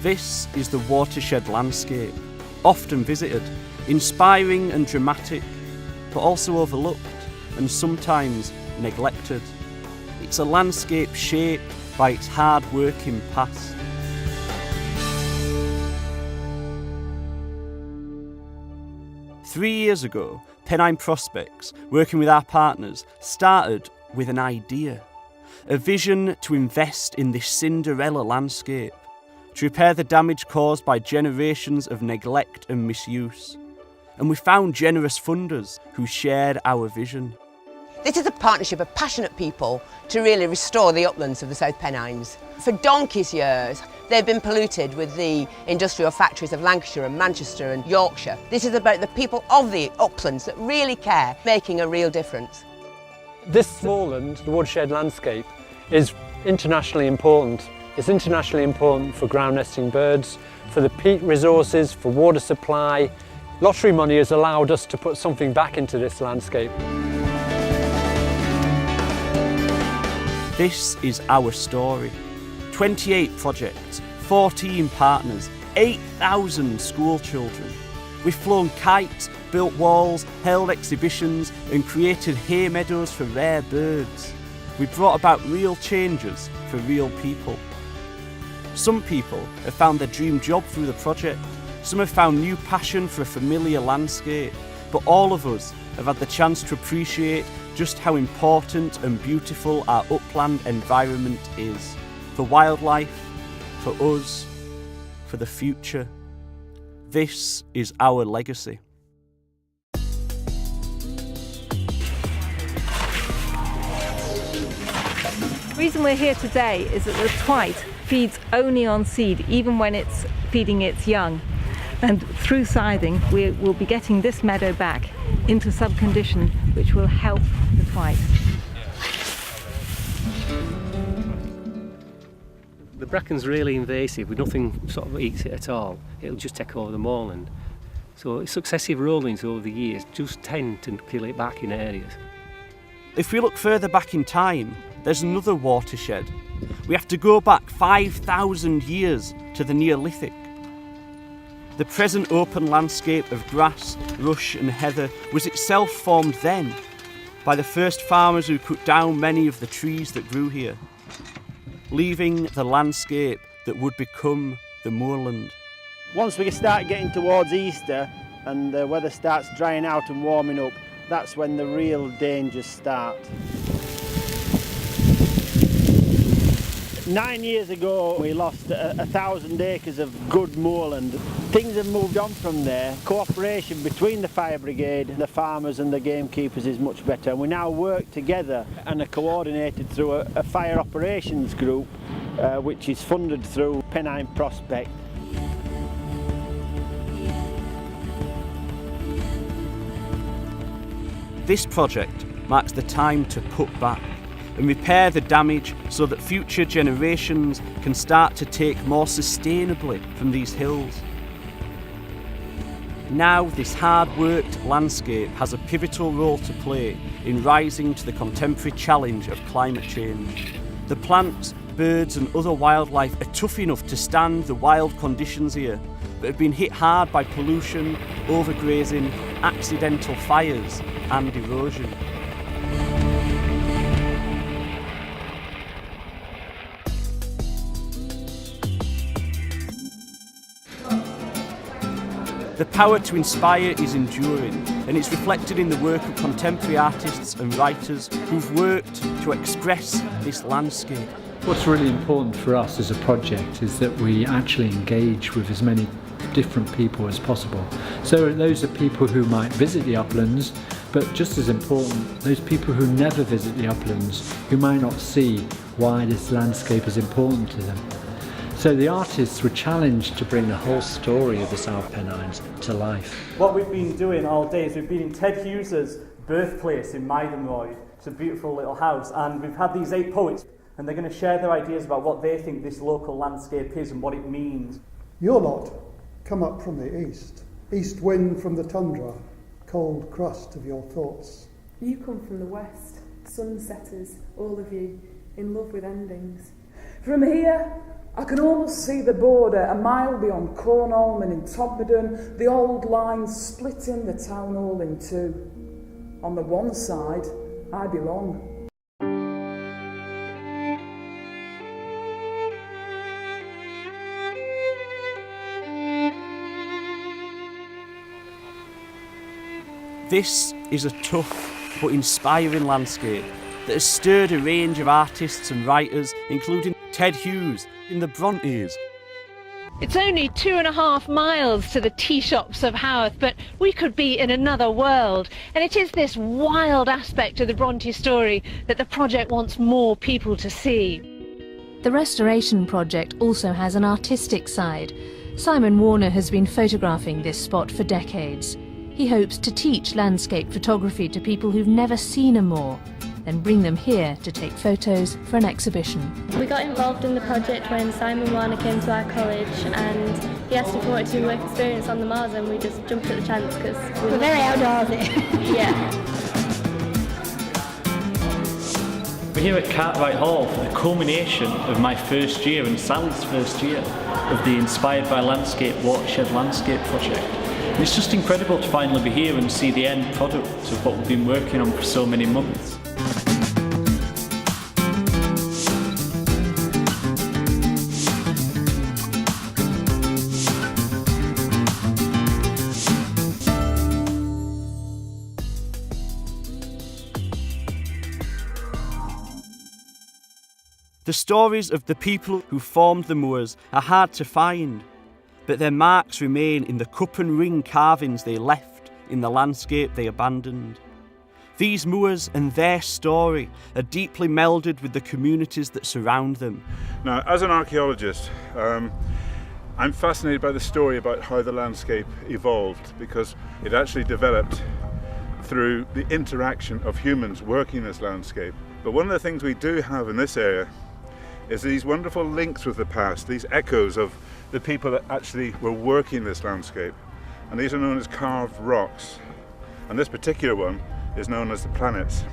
This is the watershed landscape, often visited, inspiring and dramatic, but also overlooked and sometimes neglected. It's a landscape shaped by its hard-working past. Three years ago, Pennine Prospects, working with our partners, started with an idea, a vision to invest in this Cinderella landscape, to repair the damage caused by generations of neglect and misuse. And we found generous funders who shared our vision. This is a partnership of passionate people to really restore the uplands of the South Pennines. For donkey's years, they've been polluted with the industrial factories of Lancashire and Manchester and Yorkshire. This is about the people of the uplands that really care, making a real difference. This moorland, the watershed landscape, is internationally important. It's internationally important for ground nesting birds, for the peat resources, for water supply. Lottery money has allowed us to put something back into this landscape. This is our story. 28 projects, 14 partners, 8,000 school children. We've flown kites, built walls, held exhibitions and created hay meadows for rare birds. We brought about real changes for real people. Some people have found their dream job through the project. Some have found new passion for a familiar landscape. But all of us have had the chance to appreciate just how important and beautiful our upland environment is. For wildlife, for us, for the future. This is our legacy. The reason we're here today is that the twite feeds only on seed, even when it's feeding its young. And through scything, we will be getting this meadow back into some condition which will help the twite. The bracken's really invasive, with nothing sort of eats it at all. It'll just take over the moorland. So successive rollings over the years just tend to kill it back in areas. If we look further back in time, there's another watershed. We have to go back 5,000 years to the Neolithic. The present open landscape of grass, rush and heather was itself formed then by the first farmers who cut down many of the trees that grew here, leaving the landscape that would become the moorland. Once we start getting towards Easter and the weather starts drying out and warming up, that's when the real dangers start. 9 years ago we lost 1,000 acres of good moorland. Things have moved on from there. Cooperation between the fire brigade, the farmers and the gamekeepers is much better, and we now work together and are coordinated through a fire operations group which is funded through Pennine Prospect. This project marks the time to put back and repair the damage so that future generations can start to take more sustainably from these hills. Now this hard-worked landscape has a pivotal role to play in rising to the contemporary challenge of climate change. The plants, birds and other wildlife are tough enough to stand the wild conditions here, but have been hit hard by pollution, overgrazing, accidental fires and erosion. The power to inspire is enduring, and it's reflected in the work of contemporary artists and writers who've worked to express this landscape. What's really important for us as a project is that we actually engage with as many different people as possible. So those are people who might visit the uplands, but just as important, those people who never visit the uplands, who might not see why this landscape is important to them. So the artists were challenged to bring the whole story of the South Pennines to life. What we've been doing all day is we've been in Ted Hughes's birthplace in Maidenroyd. It's a beautiful little house, and we've had these 8 poets, and they're going to share their ideas about what they think this local landscape is and what it means. Your lot come up from the east wind from the tundra, cold crust of your thoughts. You come from the west, sunsetters, all of you, in love with endings. From here, I can almost see the border a mile beyond Cornholm and in Todmorden, the old line splitting the town hall in two. On the one side, I belong. This is a tough but inspiring landscape that has stirred a range of artists and writers, including Ted Hughes in the Brontes. It's only 2.5 miles to the tea shops of Haworth, but we could be in another world. And it is this wild aspect of the Bronte story that the project wants more people to see. The restoration project also has an artistic side. Simon Warner has been photographing this spot for decades. He hopes to teach landscape photography to people who've never seen a moor, then bring them here to take photos for an exhibition. We got involved in the project when Simon Warner came to our college and he asked if we wanted to do work experience on the moors, and we just jumped at the chance because we're very outdoorsy. Yeah. We're here at Cartwright Hall for the culmination of my first year and Sally's first year of the Inspired by Landscape Watershed Landscape project. And it's just incredible to finally be here and see the end product of what we've been working on for so many months. The stories of the people who formed the moors are hard to find, but their marks remain in the cup and ring carvings they left in the landscape they abandoned. These moors and their story are deeply melded with the communities that surround them. Now, as an archaeologist, I'm fascinated by the story about how the landscape evolved, because it actually developed through the interaction of humans working this landscape. But one of the things we do have in this area is these wonderful links with the past, these echoes of the people that actually were working this landscape. And these are known as carved rocks. And this particular one is known as the planets.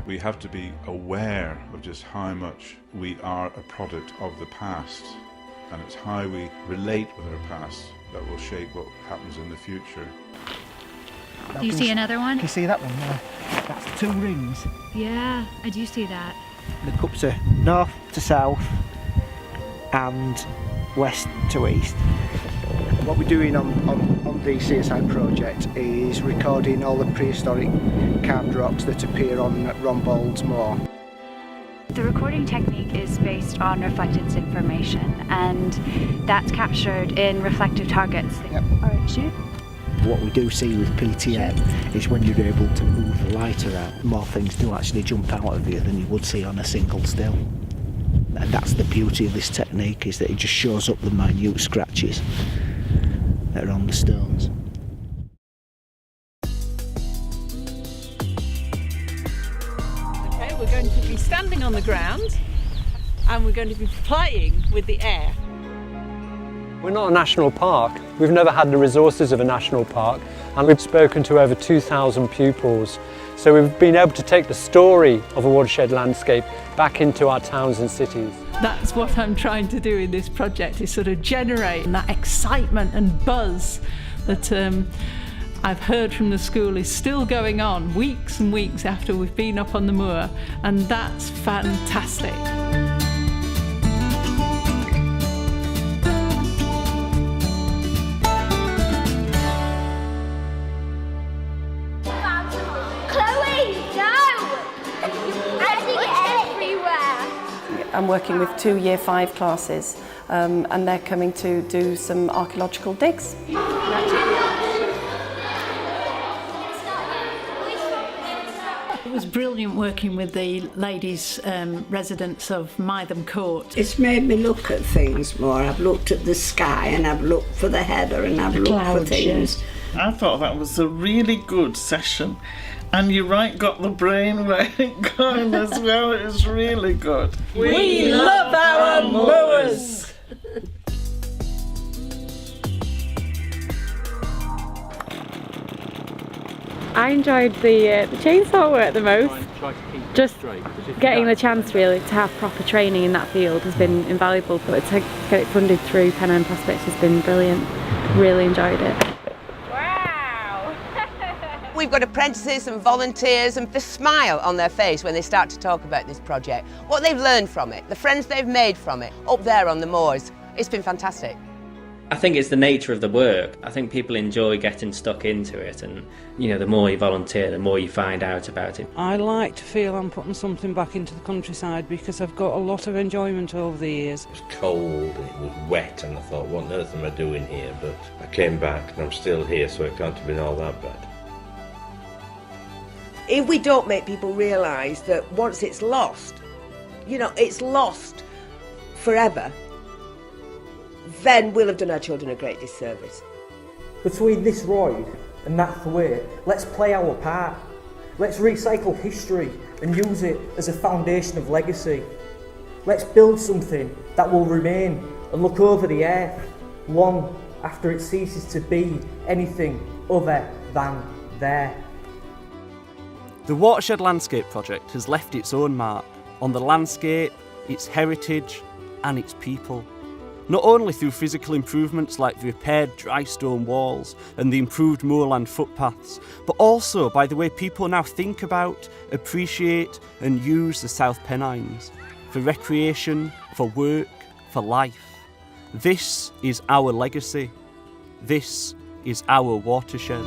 We have to be aware of just how much we are a product of the past. And it's how we relate with our past that will shape what happens in the future. Do you see another one? Can you see that one there? That's 2 rings. Yeah, I do see that. The cups are north to south and west to east. What we're doing on the CSI project is recording all the prehistoric carved rocks that appear on Rombold's Moor. The recording technique is based on reflectance information, and that's captured in reflective targets. Yep. Alright, shoot. What we do see with PTM is when you're able to move the light around, more things do actually jump out of you than you would see on a single still. And that's the beauty of this technique, is that it just shows up the minute scratches that are on the stones. Okay, we're going to be standing on the ground and we're going to be playing with the air. We're not a national park. We've never had the resources of a national park, and we've spoken to over 2,000 pupils. So we've been able to take the story of a watershed landscape back into our towns and cities. That's what I'm trying to do in this project, is sort of generate that excitement and buzz that I've heard from the school is still going on weeks and weeks after we've been up on the moor, and that's fantastic. I'm working with 2 Year 5 classes and they're coming to do some archaeological digs. It was brilliant working with the ladies residents of Mytham Court. It's made me look at things more. I've looked at the sky and I've looked for the heather and I've looked for things. I thought that was a really good session. And you got the brain going as well. It was really good. We love our moors! I enjoyed the chainsaw work the most. Just getting the chance really to have proper training in that field has been invaluable, but to get it funded through Pennine Prospects has been brilliant. Really enjoyed it. We've got apprentices and volunteers and the smile on their face when they start to talk about this project, what they've learned from it, the friends they've made from it, up there on the moors. It's been fantastic. I think it's the nature of the work. I think people enjoy getting stuck into it, and you know, the more you volunteer, the more you find out about it. I like to feel I'm putting something back into the countryside because I've got a lot of enjoyment over the years. It was cold and it was wet, and I thought, what on earth am I doing here? But I came back and I'm still here, so it can't have been all that bad. If we don't make people realise that once it's lost, you know, it's lost forever, then we'll have done our children a great disservice. Between this ride and that way, let's play our part. Let's recycle history and use it as a foundation of legacy. Let's build something that will remain and look over the earth long after it ceases to be anything other than there. The Watershed Landscape Project has left its own mark on the landscape, its heritage and its people. Not only through physical improvements like the repaired dry stone walls and the improved moorland footpaths, but also by the way people now think about, appreciate and use the South Pennines for recreation, for work, for life. This is our legacy. This is our watershed.